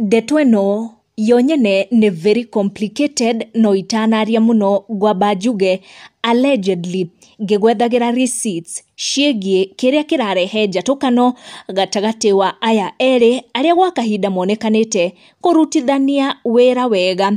ndeto ĩno yonyene nĩ very complicated no itanaria muno ngwamba njuge allegedly ngĩgwethagira receipts ciĩgiĩ kĩrĩa kĩrarehe njatũkano gatagati wa aya erĩ arĩa gwa kahinda monekanĩte kũrutithania wĩra wega,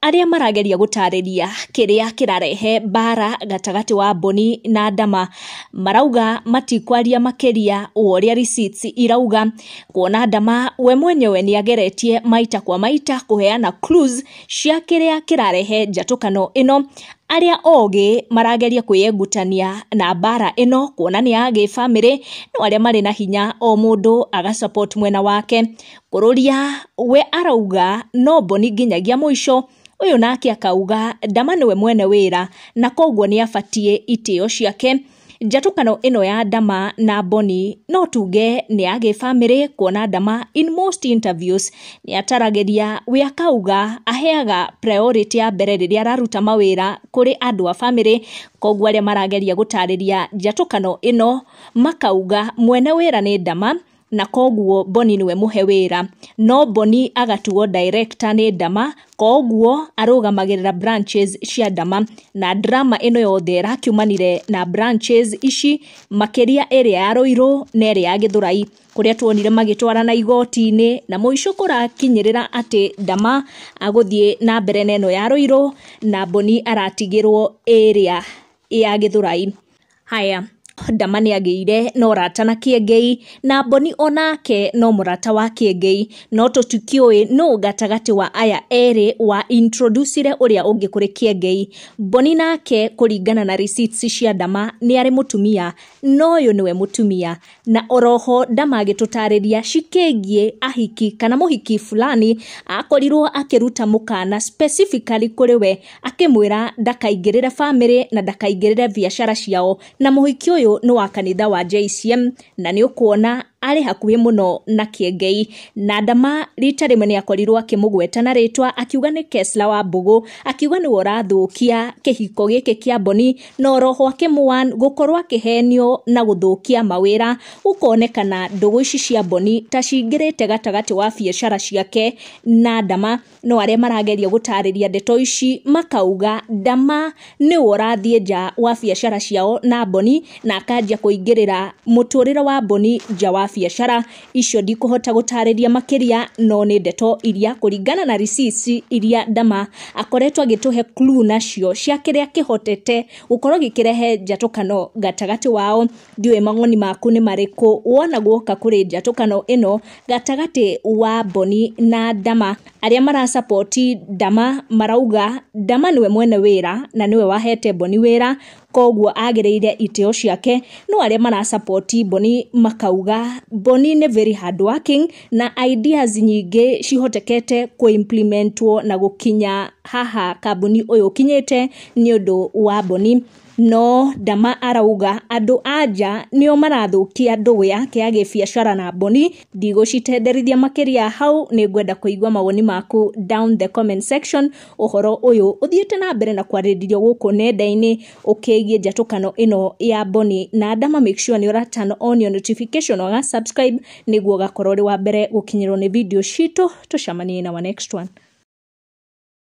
arĩa marageria gũtarĩria kĩrĩa kĩrarehe bara gatagati wa Boni na Ndama marauga matikwaria makĩria ũrĩa receipts irauga, kuona Ndama we mwenyewe nĩageretie maita kwa maita kũheana clues cia kĩrĩa kĩrarehe njatũkano ĩno, arĩa ogĩ marageria kwĩyengutania na bara ĩno kuona nĩ ya gĩbamĩrĩ no arĩa marĩ na hinya o mũndũ agasupport mwena wake. Kũrũria we arauga no Boni nginyagia mũico, ũyũ nake akauga Ndama nĩwe mwene wĩra na koguo nĩabatie itĩo ciake. Njatũkano ĩno ya Ndama na Boni no tuge nĩ ya gĩbamĩrĩ kuona Ndama in most interviews nĩataragĩria we akauga aheaga priority ya mbere rĩrĩa araruta mawĩra kũrĩ andũ a family, koguo arĩa marageria gũtarĩria njatũkano ĩno makauga mwene wĩra nĩ Ndama na koguo Boni niwe muhe wĩra, no Boni agatuo director nĩ Ndama koguo arũgamagĩrĩra branches cia Ndama, na drama ĩno yothe ĩrakiumanire na branches ici makĩria ĩrĩa ya Rũirũ na ĩrĩa ya Gĩthũrai, kũrĩa tuonire magĩtwarana igoti-inĩ na mũico kũrakinyĩrĩra atĩ Ndama agũthiĩ na mbere neno ya Rũirũ na Boni aratigĩrwo ĩrĩa ya Gĩthũrai. Haya, Ndama nĩagĩire no rata na Kĩengei na Boni onake no mũrata wa Kĩengei, no tũtikiũĩ no gatagati wa aya erĩ wa introducire ũrĩa ũngĩ kũrĩ Kĩengei. Boni nake kũringana na receipts cia Ndama nĩ arĩ mũtumia, no ũyũ nĩwe mũtumia, na oroho Ndama agĩtũtarĩria cikĩgiĩ ahiki kana mũhiki fulani akorirwo akĩruta mũkana specifically kũrĩ we akĩmwĩra ndakaingĩrĩre family na ndakaingĩrĩre biacara ciao, na mũhiki ũyũ nĩ wa kanitha wa JCM na nĩ ũkuona arĩ hakuhĩ mũno na Kĩengei, na Ndama rita rĩmwe nĩakorirwo akĩmũgweta na rĩtwa akiuga nĩ Kesla wa Mbũgũ, akiuga nĩwe ũrathũkia kĩhiko gĩkĩ kĩa Boni na oroho akĩmũwan gũkorwo akĩhenio na gũthũkia mawĩra, ũkonekana ndũgũ ici cia Boni ta cingĩrĩte gatagati wa biacara ciake na Ndama, no arĩa marageria gũtarĩria ndeto ici makauga Ndama nĩwe ũrathiĩ nja wa biacara ciao na Boni na akanjia kũingĩrĩra mũtũrĩre wa Boni nja wa biacara icio. Ndikũhota gũtarĩria makĩria no nĩ ndeto iria kũringana na receipts iria Ndama akoretwo agĩtũhe clue nacio cia kĩrĩa kĩhotete gũkorwo gĩkĩrehe njatũkano gatagati wao. Ndiũĩ mawoni maku nĩ marĩkũ wona guoka kũrĩ njatũkano ĩno gatagati wa Boni na Ndama. Arĩa marasupporti Ndama marauga Ndama niwe mwene wĩra na niwe wahete Boni wĩra koguo agĩrĩire itĩo ciake, no arĩa marasupporti Boni makauga Boni nĩ very hard working na ideas nyingĩ cihotekete kũimplementwo na gũkinya haha kambuni ũyũ ũkinyĩte nĩ ũndũ wa Boni. No Ndama arauga andũ anja nĩo marathũkia ndũgũ yake ya gĩbiacara na Boni. Ndigũcitenderithia makĩria hau, nĩngwenda kũigua mawoni maku down the comment section. Ũhoro ũyũ ũthiĩte na mbere na kwarĩrĩrio gũkũ nenda-inĩ ũkĩgiĩ njatũkano ĩno ya Boni na Ndama. Make sure nĩ ũra turn on your notification or subscribe nĩguo gakorwo ũrĩ wa mbere gũkinyĩrwo nĩ video citũ. Tũcemanie na wa next one.